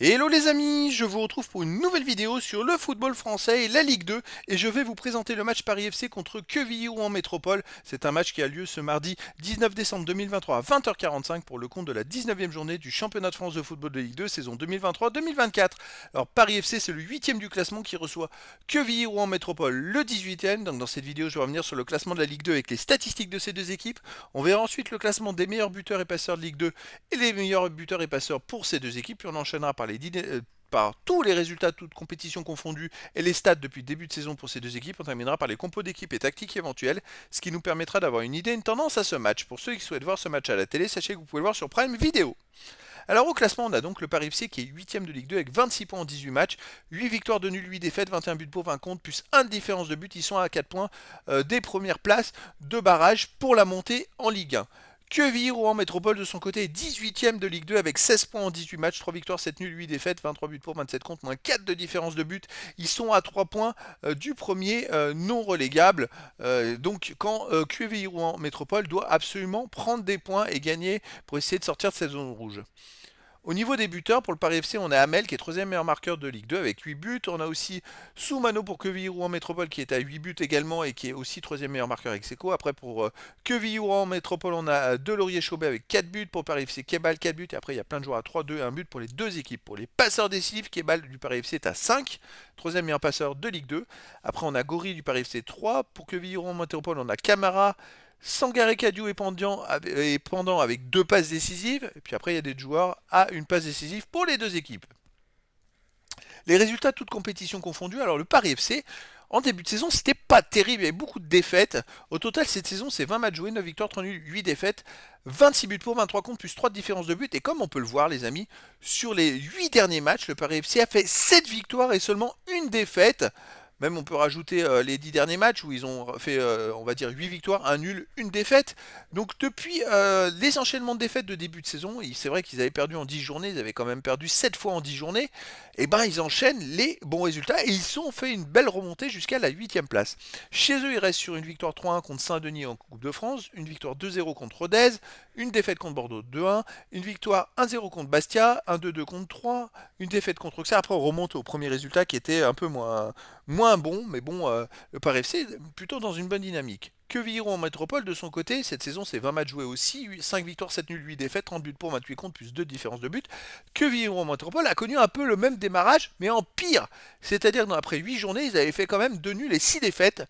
Hello les amis, je vous retrouve pour une nouvelle vidéo sur le football français et la Ligue 2 et je vais vous présenter le match Paris FC contre Quevilly-Rouen Métropole. C'est un match qui a lieu ce mardi 19 décembre 2023 à 20h45 pour le compte de la 19e journée du championnat de France de football de Ligue 2 saison 2023-2024. Alors Paris FC c'est le 8e du classement qui reçoit Quevilly-Rouen Métropole le 18e. Donc dans cette vidéo je vais revenir sur le classement de la Ligue 2 avec les statistiques de ces deux équipes. On verra ensuite le classement des meilleurs buteurs et passeurs de Ligue 2 et les meilleurs buteurs et passeurs pour ces deux équipes. Puis on enchaînera par tous les résultats, toutes compétitions confondues et les stats depuis le début de saison pour ces deux équipes. On terminera par les compos d'équipe et tactiques éventuelles, ce qui nous permettra d'avoir une idée, une tendance à ce match. Pour ceux qui souhaitent voir ce match à la télé, sachez que vous pouvez le voir sur Prime Video. Alors au classement, on a donc le Paris FC qui est 8ème de Ligue 2 avec 26 points en 18 matchs, 8 victoires de nul, 8 défaites, 21 buts pour 20 contre, plus 1 de différence de but. Ils sont à 4 points des premières places de barrage pour la montée en Ligue 1. Quevilly-Rouen Métropole de son côté est 18ème de Ligue 2 avec 16 points en 18 matchs, 3 victoires, 7 nuls, 8 défaites, 23 buts pour 27 contre, moins 4 de différence de but. Ils sont à 3 points du premier non relégable. Donc quand Quevilly-Rouen Métropole doit absolument prendre des points et gagner pour essayer de sortir de cette zone rouge. Au niveau des buteurs, pour le Paris FC, on a Hamel qui est 3ème meilleur marqueur de Ligue 2 avec 8 buts. On a aussi Soumano pour Quevilly-Rouen Métropole qui est à 8 buts également et qui est aussi 3ème meilleur marqueur avec Seco. Après pour Quevilly-Rouen Métropole, on a Delaurier-Chaubet avec 4 buts. Pour Paris FC, Kebal 4 buts. Et après, il y a plein de joueurs à 3, 2 et 1 but pour les deux équipes. Pour les passeurs décisifs, Kebal du Paris FC est à 5, 3ème meilleur passeur de Ligue 2. Après, on a Gori du Paris FC 3. Pour Quevilly-Rouen Métropole, on a Camara, Sangaré, Cadieux et Pendant avec 2 passes décisives. Et puis après, il y a des joueurs à une passe décisive pour les deux équipes. Les résultats, toutes compétitions confondues. Alors le Paris FC, en début de saison, c'était pas terrible. Il y avait beaucoup de défaites. Au total, cette saison, c'est 20 matchs joués, 9 victoires, 3 nuls, 8 défaites. 26 buts pour, 23 contre, plus 3 de différence de but. Et comme on peut le voir, les amis, sur les 8 derniers matchs, le Paris FC a fait 7 victoires et seulement une défaite. Même on peut rajouter les 10 derniers matchs où ils ont fait, on va dire, 8 victoires, un nul, une défaite. Donc depuis les enchaînements de défaites de début de saison, c'est vrai qu'ils avaient perdu en 10 journées, ils avaient quand même perdu 7 fois en 10 journées, et ben ils enchaînent les bons résultats et ils ont fait une belle remontée jusqu'à la 8ème place. Chez eux, ils restent sur une victoire 3-1 contre Saint-Denis en Coupe de France, une victoire 2-0 contre Rodez, une défaite contre Bordeaux 2-1, une victoire 1-0 contre Bastia, 1-2-2 contre 3, une défaite contre Auxerre. Après on remonte au premier résultat qui était un peu moins bon, mais bon, le Paris FC est plutôt dans une bonne dynamique. Quevilly-Rouen en métropole, de son côté, cette saison c'est 20 matchs joués aussi, 5 victoires, 7 nuls, 8 défaites, 30 buts pour, 28 contre, plus 2 différences de but. Quevilly-Rouen en métropole a connu un peu le même démarrage, mais en pire. C'est-à-dire qu'après 8 journées, ils avaient fait quand même 2 nuls et 6 défaites.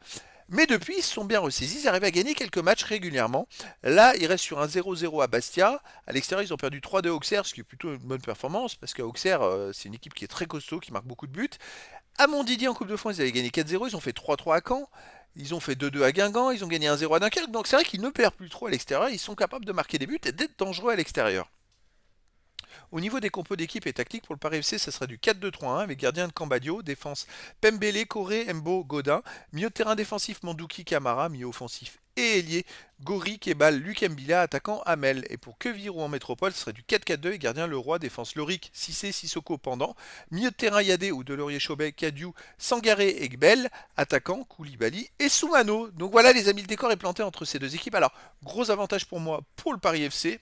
Mais depuis, ils se sont bien ressaisis, ils arrivent à gagner quelques matchs régulièrement. Là, ils restent sur un 0-0 à Bastia. À l'extérieur, ils ont perdu 3-2 à Auxerre, ce qui est plutôt une bonne performance, parce qu'à Auxerre, c'est une équipe qui est très costaud, qui marque beaucoup de buts. À Montdidier en Coupe de France, ils avaient gagné 4-0, ils ont fait 3-3 à Caen, ils ont fait 2-2 à Guingamp, ils ont gagné 1-0 à Dunkerque, donc c'est vrai qu'ils ne perdent plus trop à l'extérieur, ils sont capables de marquer des buts et d'être dangereux à l'extérieur. Au niveau des compos d'équipe et tactique pour le Paris FC, ça sera du 4-2-3-1 avec gardien de Cambadio, défense Pembele, Coré, Mbo, Godin, milieu de terrain défensif Mandouki, Camara, milieu offensif et ailier Gori, Kebal, Luc Mbila, attaquant Hamel. Et pour Quevilly-Rouen en métropole, ce serait du 4-4-2 et gardien Leroy, défense Loric, Cissé, Sissoko, Pendant, milieu de terrain Yadé ou Delaurier, Chaubet, Cadieu, Sangaré et Gbel, attaquant Koulibaly et Soumano. Donc voilà les amis, le décor est planté entre ces deux équipes. Alors gros avantage pour moi pour le Paris FC.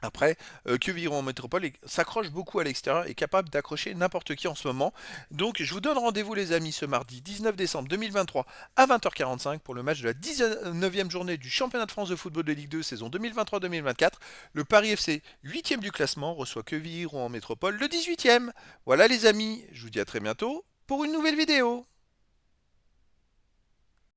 Après, Quevilly-Rouen Métropole s'accroche beaucoup à l'extérieur et est capable d'accrocher n'importe qui en ce moment. Donc je vous donne rendez-vous les amis ce mardi 19 décembre 2023 à 20h45 pour le match de la 19e journée du championnat de France de football de Ligue 2 saison 2023-2024. Le Paris FC, 8e du classement, reçoit Quevilly-Rouen Métropole le 18e. Voilà les amis, je vous dis à très bientôt pour une nouvelle vidéo.